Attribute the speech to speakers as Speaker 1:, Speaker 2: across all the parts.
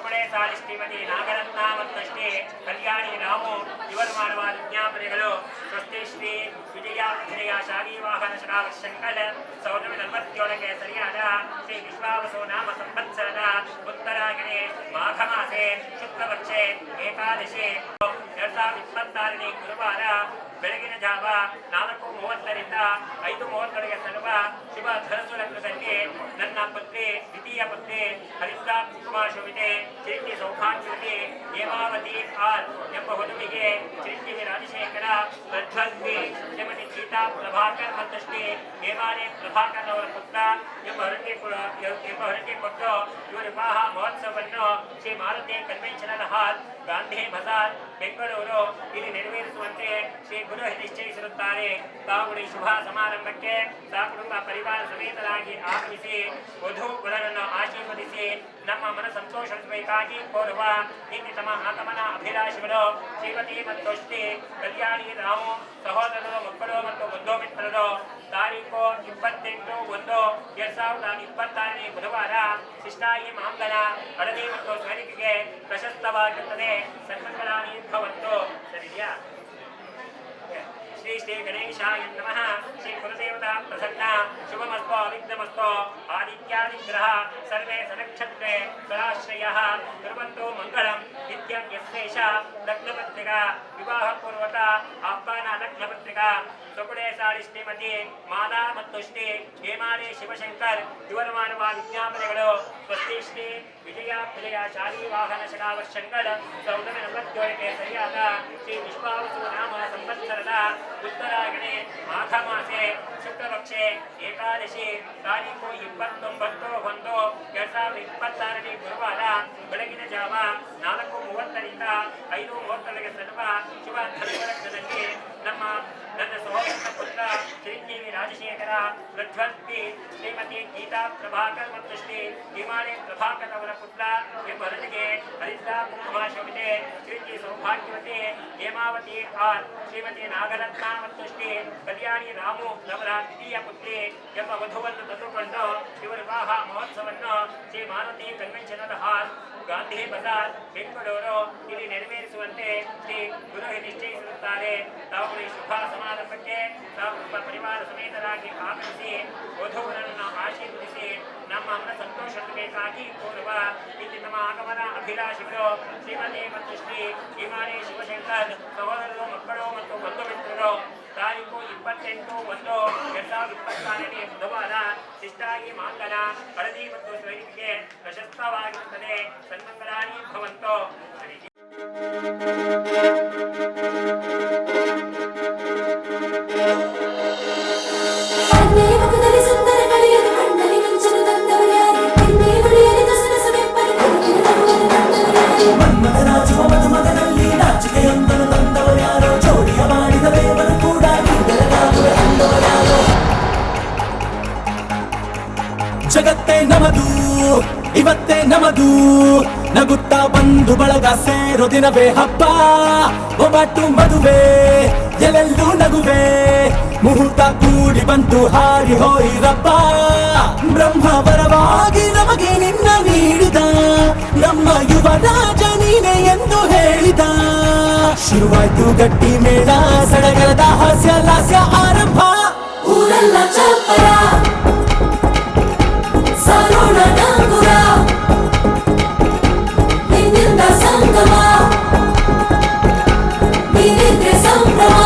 Speaker 1: ಸಗುಣೆ ಸಾಲಿ ಶ್ರೀಮತಿ ನಾಗರತ್ನ ಮತ್ತು ಶ್ರೀ ಕಲ್ಯಾಣಿ ರಾಮು ಇವರು ಮಾಡುವ ವಿಜ್ಞಾಪನೆಗಳು ಸ್ವಸ್ತಿ ಶ್ರೀ ವಿಜಯ ಶಾಲಿ ವಾಹನ ಶಂಕರ 1947ಕ್ಕೆ ಸರಿಯಾದ ಶ್ರೀ ವಿಶ್ವಾವಸು ನಾಮ ಸಂವತ್ಸರದ ಉತ್ತರಾಯಣೆ ಮಾಘ ಮಾಸೆ ಶುಕ್ಲಪಕ್ಷೆ ಏಕಾದಶಿ 2026ನೇ ಗುರುವಾರ ಬೆಳಗಿನ ಜಾವ 4:30ರಿಂದ 5:30 ಸಲುವ ಶುಭ ಧನಸು ಲಗ್ನದಲ್ಲಿ ನನ್ನ ಪತ್ನಿ ದ್ವಿತೀಯ ಪತ್ನಿ ಹರಿದ್ರಾ ಕುಮಾರ ಶೋಭಿತೆ ಚಿರಂಜಿ ಸೌಭಾಗ್ಯವತಿ ಹೇಮಾವತಿ ಆರ್ ಎಂಬ ವಧುವಿಗೆ ಚಿರಂಜೀವಿ ರಾಜಶೇಖರ ಪ್ರಜ್ವಲ್ವಿ ಶ್ರೀಮತಿ ಗೀತಾ ಪ್ರಭಾಕರ್ ಮತ್ತು ಶ್ರೀ ಹೇಮಾನೆ ಪ್ರಭಾಕರ್ ಅವರ ಪುತ್ರ ಎಂಬ ಹೊರಗೆ ಕೊಟ್ಟು ಇವರ ವಿವಾಹ ಮಹೋತ್ಸವವನ್ನು ಶ್ರೀ ಮಾರುತಿ ಕನ್ವೆನ್ಷನಲ್ ಹಾಲ್ ಗಾಂಧಿ ಬಜಾರ್ ಬೆಂಗಳೂರು ಇಲ್ಲಿ ನೆರವೇರಿಸುವಂತೆ ಶ್ರೀ ಗುರು ನಿಶ್ಚಯಿಸಿರುತ್ತಾರೆ. ತಾವು ಈ ಶುಭ ಸಮಾರಂಭಕ್ಕೆ ಸಕುಟುಂಬ ಪರಿವಾರ ಸಮೇತರಾಗಿ ಆಗಮಿಸಿ ವಧು ವರನನ್ನು ಆಶೀರ್ವದಿಸಿ ನಮ್ಮ ಮನ ಸಂತೋಷಿಸಬೇಕಾಗಿ ಕೋರುವ ಇಲ್ಲಿ ತಮ್ಮ ಆಗಮನ ಅಭಿಲಾಷಿಗಳು ಶ್ರೀಮತಿ ಮತ್ತು ಶ್ರೀ ಕಲ್ಯಾಣಿ ರಾಮು ಸಹೋದರರು ಮಕ್ಕಳು ಮತ್ತು ಬಂಧು ಮಿತ್ರರು ತಾರೀಖು 28/1/2026ನೇ ಬುಧವಾರ ಶಿಷ್ಟಾಯಿ ಮಾಂಗಲ ಹಳದಿ ಮತ್ತು ಸ್ವರಿಕೆಗೆ ಪ್ರಶಸ್ತವಾಗಿರುತ್ತದೆ. ಸನ್ಮಂಗಳಾನಿ ಭವಂತು. ಸರಿಯಾ? ಶ್ರೀ ಶ್ರೀ ಗಣೇಶಾಯ ನಮಃ. ಶ್ರೀ ಕುಲದೇವತಾ ಪ್ರಸನ್ನ ಶುಭಮಸ್ತು ಅವಿಘ್ನಮಸ್ತು. ಆದಿತ್ಯಾದಿಗ್ರಹ ಸರ್ವೇ ಸನಕ್ಷತ್ರೆ ಸ್ವರಾಶ್ರಯಃ ಕುರ್ವಂತು ಮಂಗಳಂ. ನಿತ್ಯಂ ಯಸ್ಯೇಷ ಲಗ್ನಪತ್ರಿಕಾ ವಿವಾಹ ಪೂರ್ವಕ ಆಹ್ವಾನ ಲಗ್ನಪತ್ರಿಕಾ ಸಗುಣೆ ಸಾಲಿ ಶ್ರೀಮತಿ ಮಾಲಾ ಮತ್ತು ಶ್ರೀ ಹೇಮಾಲೆ ಶಿವಶಂಕರ್ ಇವರು ಮಾಡುವ ವಿಜ್ಞಾಪನೆಗಳು ಸ್ವಸ್ತಿ ಶ್ರೀ ವಿಜಯ ಶಾಲಿ ವಾಹನ ಶಂಕರ್ 1947ಕ್ಕೆ ಸರಿಯಾದ ಶ್ರೀ ವಿಶ್ವಾವಸು ನಾಮ ಸಂವತ್ಸರದ ಉತ್ತರಾಯಣೆ ಮಾಘ ಮಾಸೆ ಶುಕ್ಲಪಕ್ಷೆ ಏಕಾದಶಿ ತಾರೀಖು 29/1/2026ನೇ ಗುರುವಾರ ಬೆಳಗಿನ ಜಾವ 4:30ರಿಂದ 5:30 ಸಲುವ ಶುಭ ಧನುಲಗ್ನದಲ್ಲಿ ನನ್ನ ಸಹೋದರ ಪುತ್ರ ಚಿರಂಜೀವಿ ರಾಜಶೇಖರ ಪ್ರಜ್ವಲ್ವಿ ಶ್ರೀಮತಿ ಗೀತಾ ಪ್ರಭಾಕರ್ ಮತ್ತು ಶ್ರೀ ಹಿಮಾಲಯ ಪ್ರಭಾಕರ್ ಅವರ ಪುತ್ರ ಎಂಬ ಹೊರಗೆ ಹರಿದ್ರಾ ಕುಮಾರ ಶೋಭಿತೆ ಚಿರಂಜೀವಿ ಸೌಭಾಗ್ಯವತಿ ಹೇಮಾವತಿ ಆರ್ ಶ್ರೀಮತಿ ನಾಗರತ್ನ ಮತ್ತು ಶ್ರೀ ಕಲ್ಯಾಣಿ ರಾಮು ಅವರ ದ್ವಿತೀಯ ಪುತ್ರಿ ಎಂಬ ವಧುವನ್ನು ತಂದುಕೊಂಡು ಇವರ ವಿವಾಹ ಮಹೋತ್ಸವವನ್ನು ಶ್ರೀ ಮಾರುತಿ ಕನ್ವೆನ್ಷನಲ್ ಹಾಲ್ ಗಾಂಧಿ ಬಜಾರ್ ಬೆಂಗಳೂರು ಇಲ್ಲಿ ನೆರವೇರಿಸುವಂತೆ ಶ್ರೀ ಗುರು ನಿಶ್ಚಯಿಸಿರುತ್ತಾರೆ. ತಾವು ಈ ಶುಭ ಸಮಾರಂಭಕ್ಕೆ ಸಕುಟುಂಬ ಪರಿವಾರ ಸಮೇತರಾಗಿ ಆಗಮಿಸಿ ವಧುವರನ್ನು ಆಶೀರ್ವದಿಸಿ ನಮ್ಮ ಮನ ಸಂತೋಷಬೇಕಾಗಿ ಕೋರುವ ಇಲ್ಲಿ ನಮ್ಮ ಆಗಮನ ಅಭಿಲಾಷಿಗಳು ಶ್ರೀಮತಿ ಮತ್ತು ಶ್ರೀ ಹಿಮಾಲಯ ಶಿವಶಂಕರ್ ಸಹೋದರರು ಮಕ್ಕಳು ಮತ್ತು ಬಂಧು ಮಿತ್ರರು ತಾರೀಖು 28/1/2026ನೇ ಬುಧವಾರ ಶಿಷ್ಟಾಗಿ ಮಾಂಗಲ ಹಳದಿ ಮತ್ತು ಸ್ವರಿಕೆಗೆ ಪ್ರಶಸ್ತವಾಗಿರುತ್ತದೆ. ಸನ್ಮಂಗಳಾನಿ ಭವಂತು.
Speaker 2: ಜಗತ್ತೇ ನಮದು ಇವತ್ತೇ ನಮದು ನಗುತ್ತಾ ಬಂದು ಬಳಗ ಸೇರೋ ದಿನವೇ ಹಬ್ಬ. ಒಬ್ಬಟ್ಟು ಮದುವೆ ಎಲ್ಲೆಲ್ಲೂ ನಗುವೆ ಮುಹೂರ್ತ ಕೂಡಿ ಬಂತು ಹಾರಿ ಹೋಯಿರಪ್ಪ. ಬ್ರಹ್ಮವರವಾಗಿ ನಮಗೆ ನಿನ್ನ ನೀಡಿದ ನಮ್ಮ ಯುವರಾಜ ನೀನೆ ಎಂದು ಹೇಳಿದ. ಶುರುವಾಯ್ತು ಗಟ್ಟಿ ಮೇಳ ಸಡಗರದ ಹಾಸ್ಯ ಲಾಸ್ಯ ಆರಂಭ.
Speaker 3: ಊರೆಲ್ಲ ಚಪ್ಪರ ಸಾರೋಣ ಡಂಗುರ ನಿನ್ನಿಂದ ಸಂಗಮ ನೀನಿದ್ರೆ ಸಂಭ್ರಮ.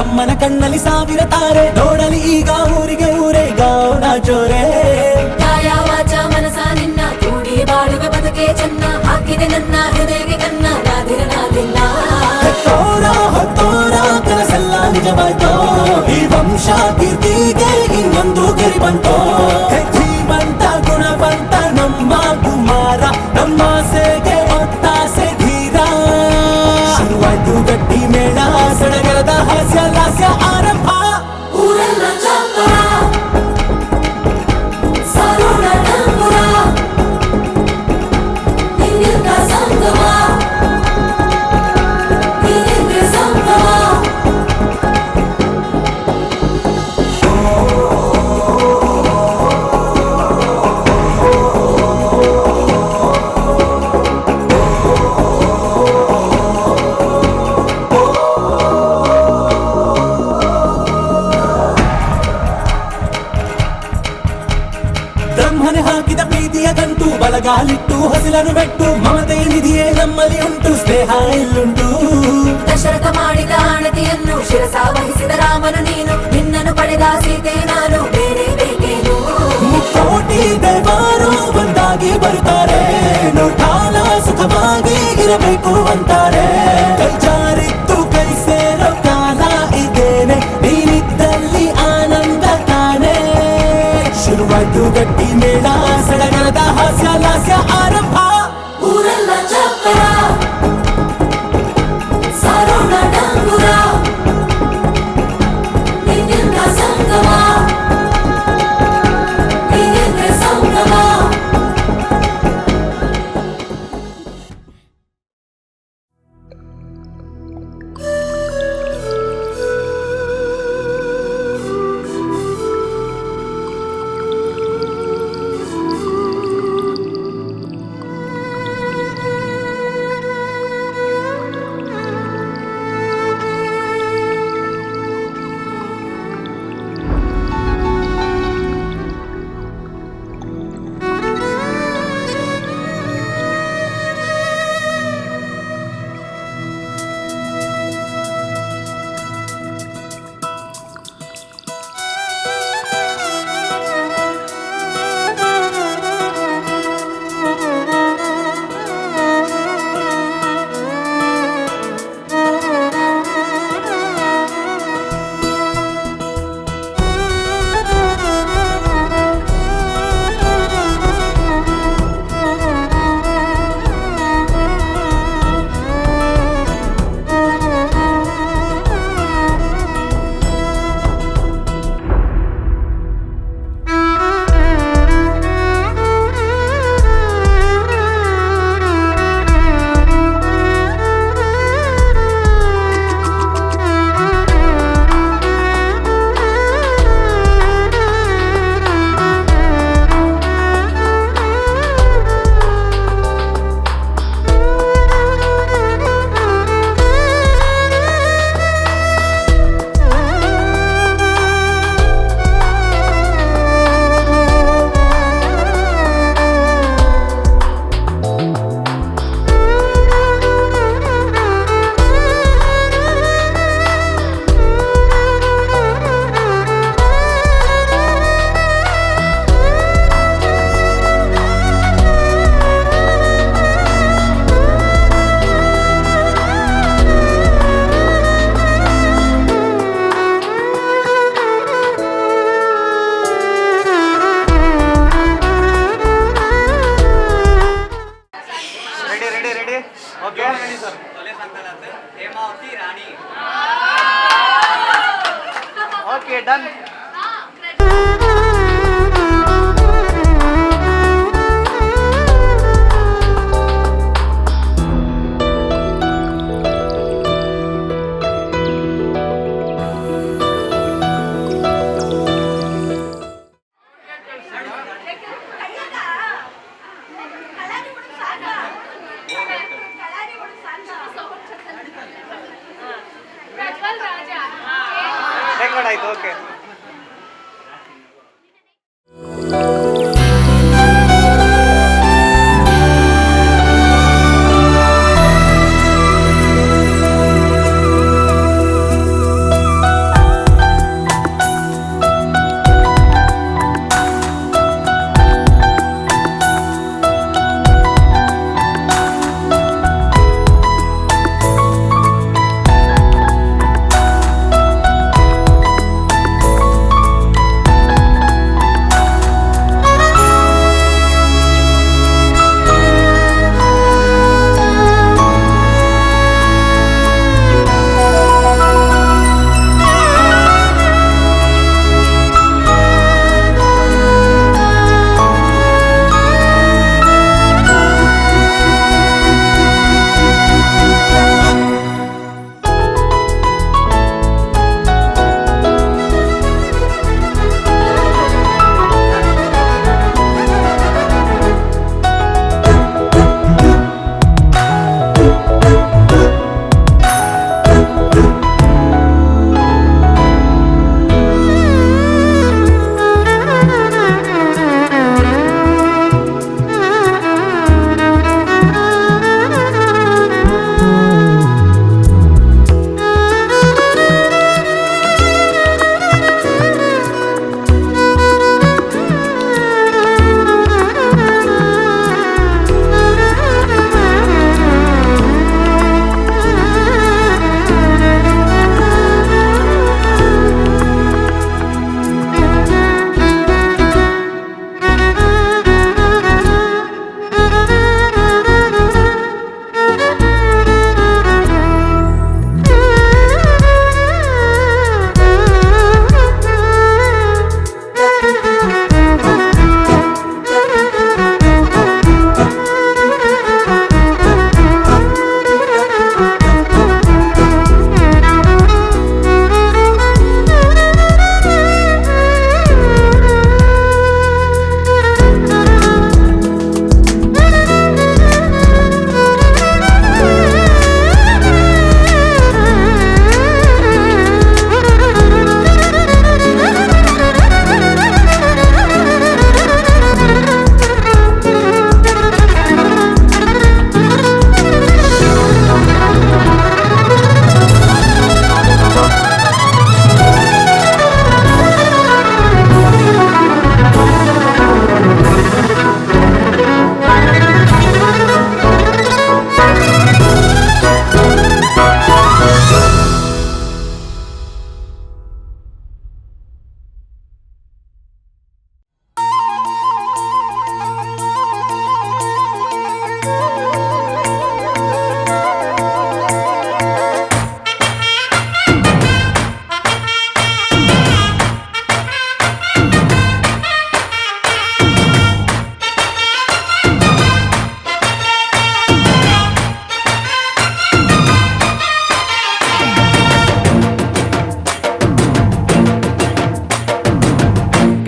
Speaker 2: ಅಮ್ಮನ ಕಣ್ಣಲ್ಲಿ ಸಾವಿರ ತಾರೆ ನೋಡಲಿ ಈಗ ಊರಿಗೆ ಊರೇ ಗೌಡ ಜೋರೆ.
Speaker 3: ಕಾಯ ವಾಚ ಮನಸ ನಿನ್ನ ಕೂಡಿ ಬಾಳುವ ಬದುಕೆ ಚೆನ್ನ ಹಾಕಿದೆ ನನ್ನ ಹೃದಯಕ್ಕೆ ಕನ್ನ ನಾದಿರನಾದಿಲ್ಲ.
Speaker 2: ಹೊತ್ತೋರ ಸಾಧ್ಯವಾಯ್ತೋ ಈ ವಂಶ ಕೀರ್ತಿಗೆ ಇನ್ನೊಂದು ಗೆರಿ ಬಂತೋ ಧೀಮಂತ ಗುಣವಂತ ನಮ್ಮ ಕುಮಾರ ನಮ್ಮ ಸೇಗೆ ಒತ್ತಾಸೆ ಧೀರ ಶುರುವಾಯ್ತು ಗಟ್ಟಿ ಮೇಳ ಸಡಗರದ ಹಾಸ್ಯ ಲಾಸ್ಯ ಆರಂಭ
Speaker 3: ಊರೆಲ್ಲ ಚಪ್ಪರ ಸಾರೋಣ ಡಂಗುರ ನಿನ್ನಿಂದ ಸಂಗಮ ನೀನಿದ್ರೆ ಸಂಗಮ
Speaker 2: ಬ್ರಹ್ಮನೆ ಹಾಕಿದ ಪ್ರೀತಿಯ ಗಂಟು ಬಲಗಾಲಿಟ್ಟು ಹಸಿಲನ್ನು ಬೆಟ್ಟು ಮಮತೆ ನಿಧಿಯೇ ನಮ್ಮಲ್ಲಿ ಉಂಟು ಸ್ನೇಹ ಇಲ್ಲುಂಟು
Speaker 3: ದಶರಥ ಮಾಡಿದ ಆಣತಿಯನ್ನು ಶಿರಸ ವಹಿಸಿದ ರಾಮನು ನೀನು ನಿನ್ನನ್ನು ಪಡೆದ ಸೀತೆ ನಾನು ಬೇರೆ ಬೇಕೇನು
Speaker 2: ಮುಕ್ಕೋಟಿ ದೇವರು ಒಂದಾಗಿ ಬರುತ್ತಾರೆ ನೋಟಾಲ ಸುಖವಾಗಿ ಇರಬೇಕು ಅಂತಾರೆ ಕೈ ಜಾರಿತ್ತು ಕೈ ಸೇರೋ ಕಾಲ ಇದೇನೆ ನೀನಿದ್ದಲ್ಲಿ ಆನಂದ ತಾನೆ ಶುರುವಾಯ್ತು ಗಟ್ಟಿ ಮೇಳ ಸಡಗರದ ಹಾಸ್ಯ ಲಾಸ್ಯ ಆರಂಭ
Speaker 3: ಊರೆಲ್ಲ ಚಪ್ಪರ ಸಾರೋಣ ಡಂಗುರ ನಿನ್ನಿಂದ ಸಂಗಮ ನೀನಿದ್ರೆ ಸಂಗಮ
Speaker 4: Okay, done. Record ಆಯ್ತು, okay.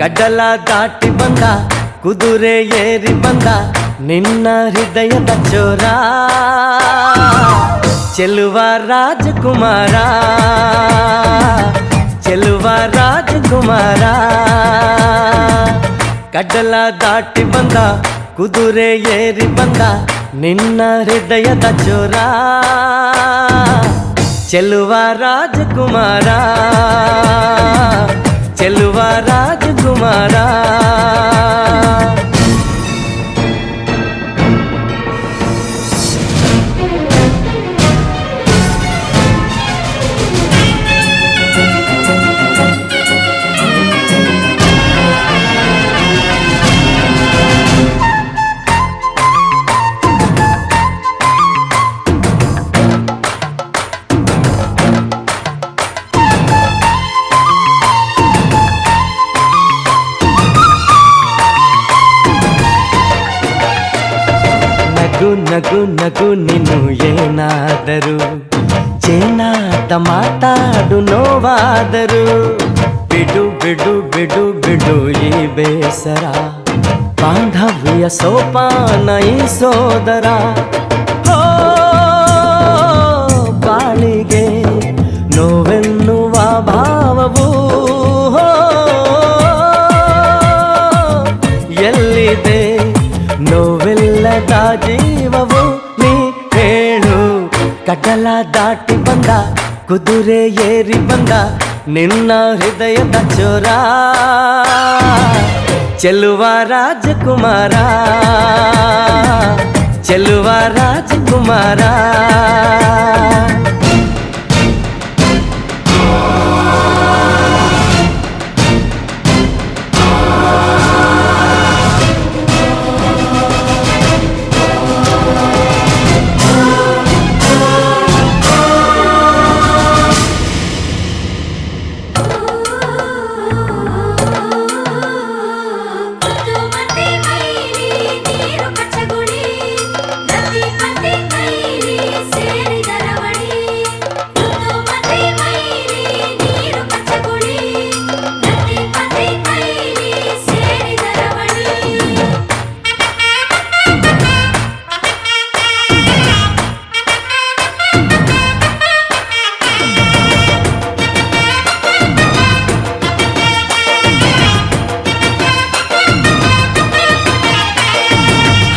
Speaker 2: ಕಡಲ ದಾಟಿ ಬಂದ ಕುದುರೆ ಏರಿ ಬಂದ ನಿನ್ನ ಹೃದಯದ ಚೋರ ಚೆಲುವ ರಾಜಕುಮಾರ ಚೆಲುವ ರಾಜಕುಮಾರ ಕಡಲ ದಾಟಿ ಬಂದ ಕುದುರೆ ಏರಿ ಬಂದ ನಿನ್ನ ಹೃದಯದ ಚೋರ ಚೆಲುವ ರಾಜಕುಮಾರ ಚೆಲುವ ರಾಜಕುಮಾರ ನಗು ನಗು ನಗು ನೀನು ಏನಾದರೂ ಚೇನಾದ ಮಾತಾಡು ನೋವಾದರು ಬಿಡು ಬಿಡು ಬಿಡು ಬಿಡು ಈ ಬೇಸರ ಬಾಂಧವ್ಯ ಸೋಪಾನ ಈ ಸೋದರ ಹೋ ಬಾಳಿಗೆ ನೋವೆನ್ನುವ ಭಾವವು ಹೋ ಎಲ್ಲಿದೆ ನೋವಿಲ್ಲದ ಜೀವವು ನೀ ಹೇಳು ಕಡಲ ದಾಟಿ ಬಂದ ಕುದುರೆ ಏರಿ ಬಂದ ನಿನ್ನ ಹೃದಯದ ಚೋರ ಚೆಲುವ ರಾಜಕುಮಾರ ಚೆಲುವ ರಾಜಕುಮಾರ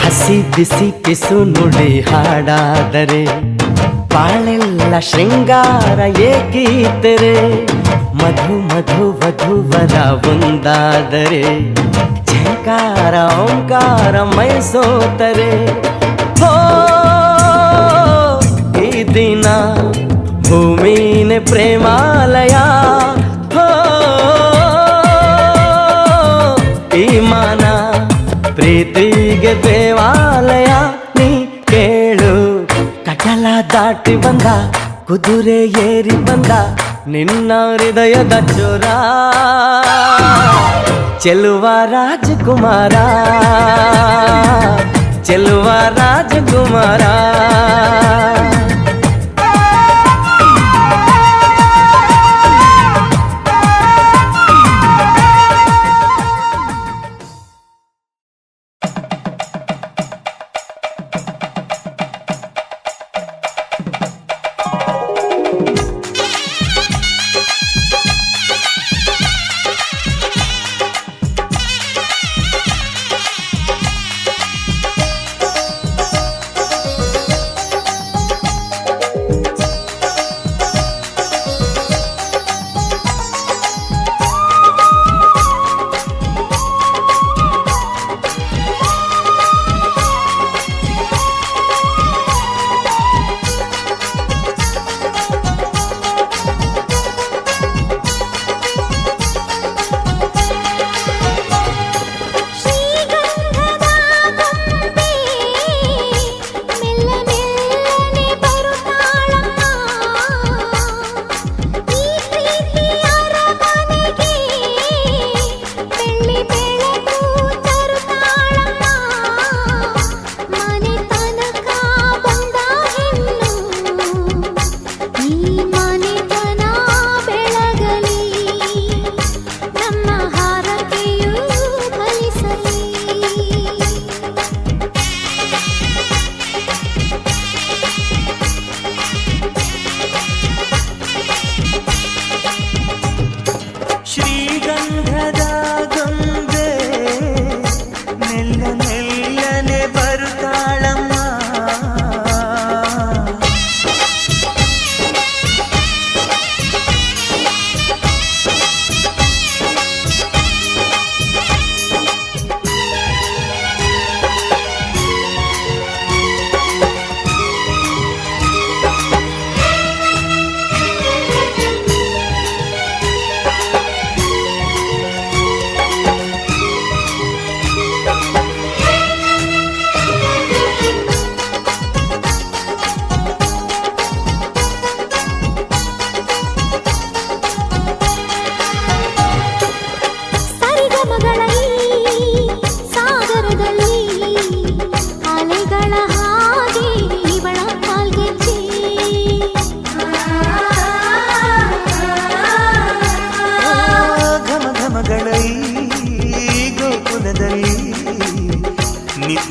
Speaker 2: ಹಸಿ ಬಿಸಿ ಪಿಸು ನುಡಿ ಹಾಡಾದರೆ ಬಾಳೆಲ್ಲ ಶೃಂಗಾರ ಏಕೀತರೆ ಮಧು ಮಧು ವಧುವರ ಒಂದಾದರೆ ಝಂಕಾರ ಓಂಕಾರ ಮೈ ಸೋತರೆ ಹೋ ಈ ದಿನ ಭೂಮಿನೇ ಪ್ರೇಮಾಲಯ ಹೋ ಈ ಮಾನ ಪ್ರೀತಿಗೆ ದೇವಾಲಯ ನೀ ಕೇಳು ಕಡಲ ದಾಟಿ ಬಂದ ಕುದುರೆ ಏರಿ ಬಂದ ನಿನ್ನ ಹೃದಯದ ಚೋರ ಚೆಲುವ ರಾಜಕುಮಾರ ಚೆಲುವ ರಾಜಕುಮಾರ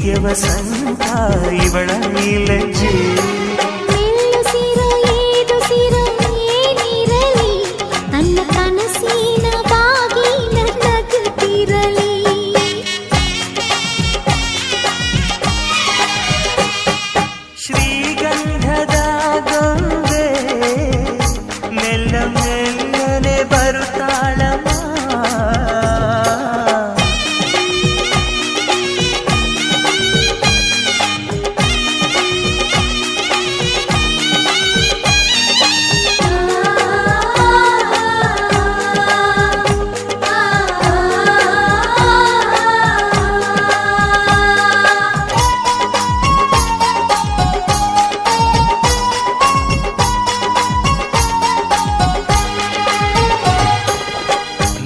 Speaker 2: ಪ್ರೀತಿಯ ವಸಂತ ಇವಳ ಈ ಲಜ್ಜೆ
Speaker 5: ಮೆಲ್ಲುಸಿರೋ ಏದುಸಿರೋ ಏನಿರಲಿ ತನ್ನ ಕನಸಿನ ಬಾಗಿನ ನಗುತ್ತಿರಲಿ
Speaker 2: ಶ್ರೀಗಂಧದ ಗೊಂಬೆ ಮೆಲ್ಲ ಮೆಲ್ಲನೆ ಬರುತ್ತಾಳಮ್ಮ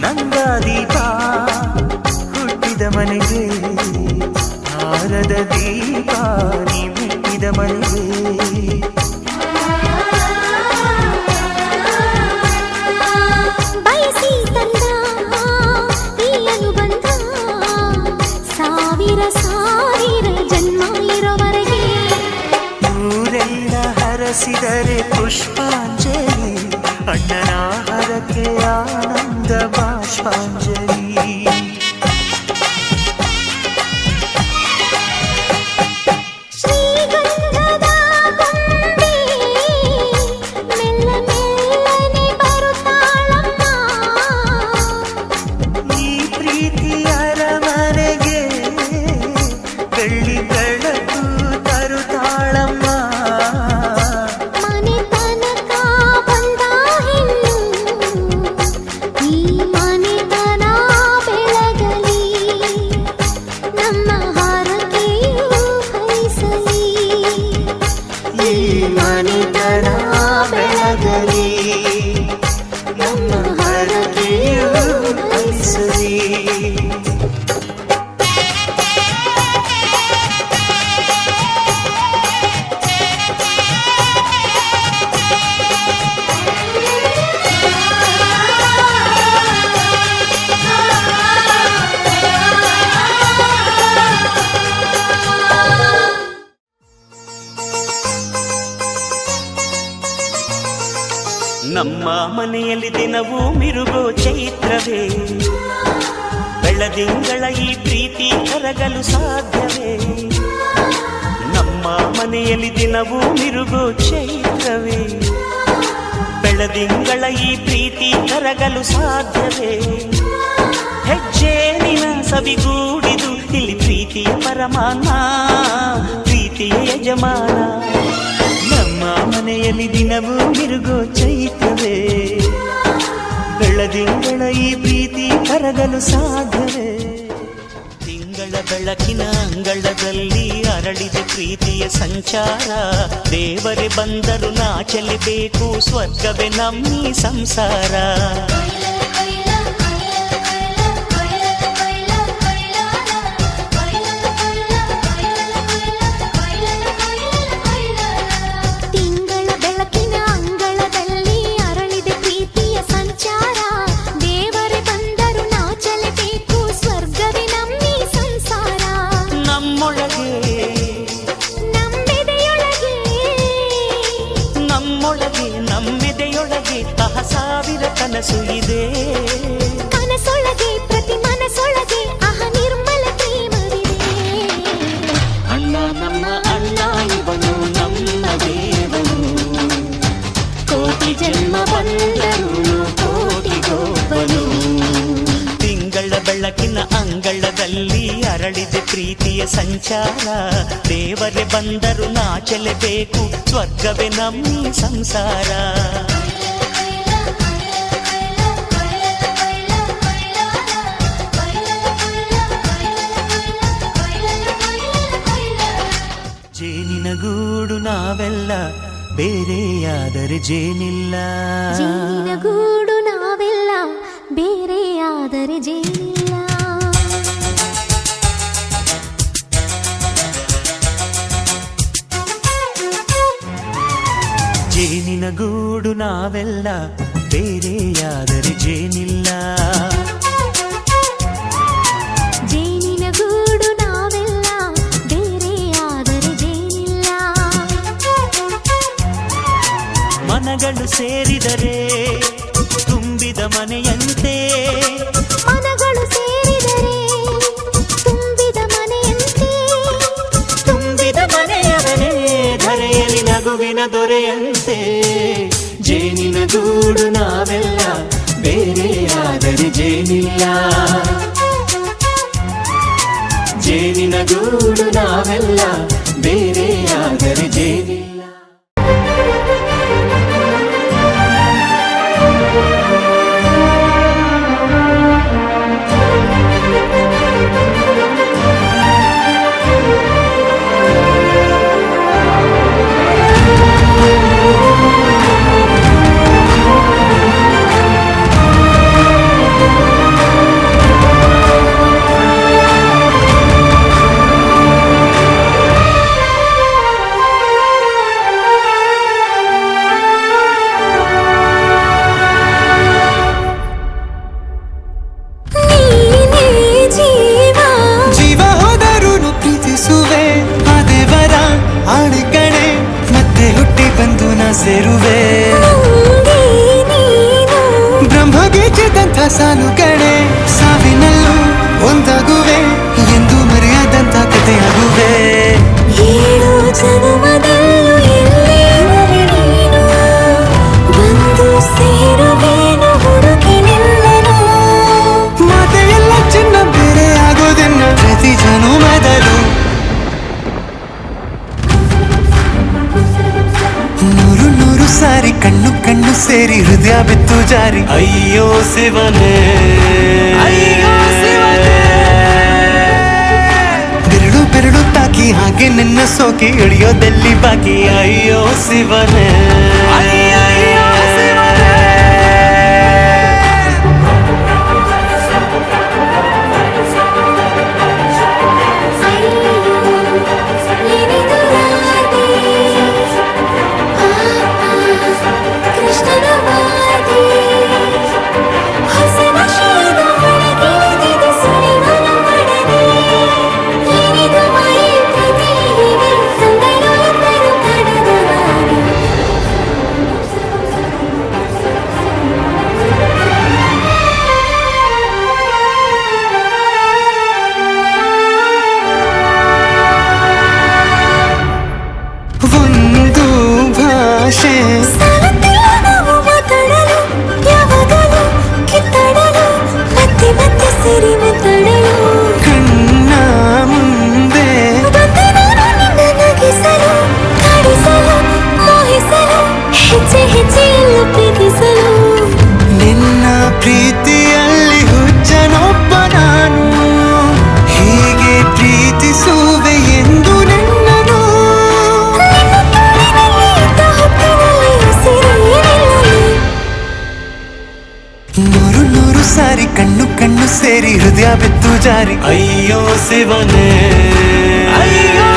Speaker 2: ನಂದಾದೀಪ ಹುಟ್ಟಿದ ಮನೆಗೆ ಹಾರದ ದೀಪ ನೀ ಮೆಟ್ಟಿದ ಮನೆಗೆ
Speaker 5: ಬಯಸಿ ತಂದ ಈ ಅನುಬಂಧ ಸಾವಿರ ಸಾವಿರ ಜನ್ಮ ಇರೋವರೆಗೆ
Speaker 2: ಊರೆಲ್ಲ ಹರಸಿದರೆ ಪುಷ್ಪಾಂಜಲಿ ಅಣ್ಣನ ಹರಕೆ ಆನಂದ ಬಾಷ್ಪಾಂಜಲಿ
Speaker 5: ಶ್ರೀಗಂಧದ ಗೊಂಬೆ ಮೆಲ್ಲ ಮೆಲ್ಲನೆ ಬರುತ್ತಾಳಮ್ಮ
Speaker 2: ಈ ಪ್ರೀತಿಯ ಅರಮನೆಗೆ ಬೆಳ್ಳಿ ಬೆಳಕು ತರುತ್ತಾಳಮ್ಮ
Speaker 5: ಮನೆ ತನಕ ಬಂದ ಹೆಣ್ಣು ಈ ಮನೆತನ ಬೆಳಗಲಿ ನಮ್ಮ ಹಾರಕೆಯು ಹರಿಸಲಿ
Speaker 2: ಈ ಮನೆತನ ಬೆಳಗಲಿ ನಮ್ಮ ಹರಕೆಯು ಹರಿಸಲಿ ನಮ್ಮ ಮನೆಯಲ್ಲಿ ದಿನವೂ ಮಿರುಗೋ ಚೈತ್ರವೇ ಬೆಳದಿಂಗಳ ಈ ಪ್ರೀತಿ ಕರಗಲು ಸಾಧ್ಯವೇ ನಮ್ಮ ಮನೆಯಲ್ಲಿ ದಿನವೂ ಮಿರುಗೋ ಚೈತ್ರವೇ ಬೆಳದಿಂಗಳ ಈ ಪ್ರೀತಿ ಕರಗಲು ಸಾಧ್ಯವೇ ಹೆಜ್ಜೇನಿನ ಸವಿಗೂಡಿದು ಇಲ್ಲಿ ಪ್ರೀತಿಯ ಪರಮಾನ ಪ್ರೀತಿಯ ಯಜಮಾನ ನಮ್ಮ ಮನೆಯಲ್ಲಿ ದಿನವೂ ಮಿರುಗೋ ಚೈತ್ರವೇ ಬೆಳದಿಂಗಳ ಈ ಪ್ರೀತಿ ಕರಗಲು ಸಾಧ್ಯವೇ ತಿಂಗಳ ಬೆಳಕಿನ ಅಂಗಳದಲ್ಲಿ ಅರಳಿದ ಪ್ರೀತಿಯ ಸಂಚಾರ ದೇವರೇ ಬಂದರು ನಾಚಲಿಬೇಕು ಸ್ವರ್ಗವೇ ನಮ್ಮಿ ಸಂಸಾರ
Speaker 5: ತಿಂಗಳ ಬೆಳಕಿನ ಅಂಗಳದಲ್ಲಿ ಅರಳಿದೆ ಪ್ರೀತಿಯ ಸಂಚಾರ ದೇವರೇ ಬಂದರು ನಾಚಲೇಬೇಕು ಸ್ವರ್ಗವೇ ನಮ್ಮಿ ಸಂಸಾರ
Speaker 2: ನಮ್ಮೊಳಗೆ
Speaker 5: ನಮ್ಮೆದೆಯೊಳಗೆ
Speaker 2: ನಮ್ಮೆದೆಯೊಳಗೆ ಸಾವಿರ ಕನಸು ಇದೆ
Speaker 5: ಕನಸೊಳಗೆ ಪ್ರತಿ ಮನಸೊಳಗೆ ಅಹ ನಿರ್ಮಲ ಪ್ರೇಮವಿದೆ
Speaker 2: ಅಣ್ಣ ನಮ್ಮ ಅಣ್ಣ ಇವನು ನಮ್ಮ ದೇವನು ಕೋಟಿ ಜನ್ಮ ಬಂದರು ಕೋಟಿಗೊಬ್ಬನು ತಿಂಗಳ ಬೆಳಕಿನ ಅಂಗಳದಲ್ಲಿ ಅರಳಿದ ಪ್ರೀತಿಯ ಸಂಚಾರ ದೇವರೇ ಬಂದರು ನಾಚಲೇಬೇಕು ಸ್ವರ್ಗವೇ ನಮ್ಮಿ ಸಂಸಾರ ಜೇನಿನ ಗೂಡು ನಾವೆಲ್ಲ ಬೇರೆಯಾದರೆ ಜೇನಿಲ್ಲ
Speaker 5: ಜೇನಿನ ಗೂಡು ನಾವೆಲ್ಲ ಬೇರೆಯಾದರೆ ಜೇನಿಲ್ಲ
Speaker 2: ಜೇನಿನ ಗೂಡು ನಾವೆಲ್ಲ ಬೇರೆಯಾದರೆ ಜೇನಿಲ್ಲ
Speaker 5: ಜೇನಿನ ಗೂಡು ನಾವೆಲ್ಲ
Speaker 2: ಮನಗಳು ಸೇರಿದರೆ ತುಂಬಿದ ಮನೆಯಂತೆ
Speaker 5: ಮನಗಳು ಸೇರಿದರೆ ತುಂಬಿದ ಮನೆಯಂತೆ
Speaker 2: ತುಂಬಿದ ಮನೆಯವನೇ ಧರೆಯಲ್ಲಿ ನಗುವಿನ ದೊರೆಯಂತೆ ಜೇನಿನ ಗೂಡು ನಾವೆಲ್ಲ ಬೇರೆಯಾದರೆ ಜೇನಿಲ್ಲ ಜೇನಿನ ಗೂಡು ನಾವೆಲ್ಲ ಬೇರೆಯಾದರೆ ಜೇನಿಲ್ಲ ಸೇರುವೆ ಬ್ರಹ್ಮಗೆ ಚಿದಂಥ ಸಾಲು ಕಡೆ ಸಾವಿನಲ್ಲೂ ಒಂದಾಗುವೆ ಎಂದು ಮರೆಯದಂಥ ಕಥೆಯಾಗುವೆ
Speaker 5: ಏಳು ಜನುಮದಲ್ಲೂ ಎಲ್ಲೇ ನೀನು ಬಂದು ಸೇರುವೇನು ಹುಡುಕಿ ನಿಲ್ಲನು
Speaker 2: ಮಾತೆಯೆಲ್ಲ ಚಿನ್ನ ಬೇರೆ ಆಗೋದನ್ನ ಪ್ರತಿ ಜನುಮದಲ್ಲೂ ನೂರು ನೂರು ಸಾರಿ ಕಣ್ಣು ಕಣ್ಣು ಸೇರಿ ಹೃದಯ ಬಿತ್ತು ಜಾರಿ ಅಯ್ಯೋ ಶಿವನೇ ಬೆರಳು ಬೆರಳು ತಾಕಿ ಹಾಗೆ ನಿನ್ನ ಸೋಕಿ ಇಳಿಯೋದೆಲ್ಲಿ ಬಾಕಿ ಅಯ್ಯೋ ಶಿವನೇ ಕಣ್ಣು ಕಣ್ಣು ಸೇರಿ ಹೃದಯ ಬಿತ್ತು ಜಾರಿ ಅಯ್ಯೋ ಶಿವನೇ ಅಯ್ಯೋ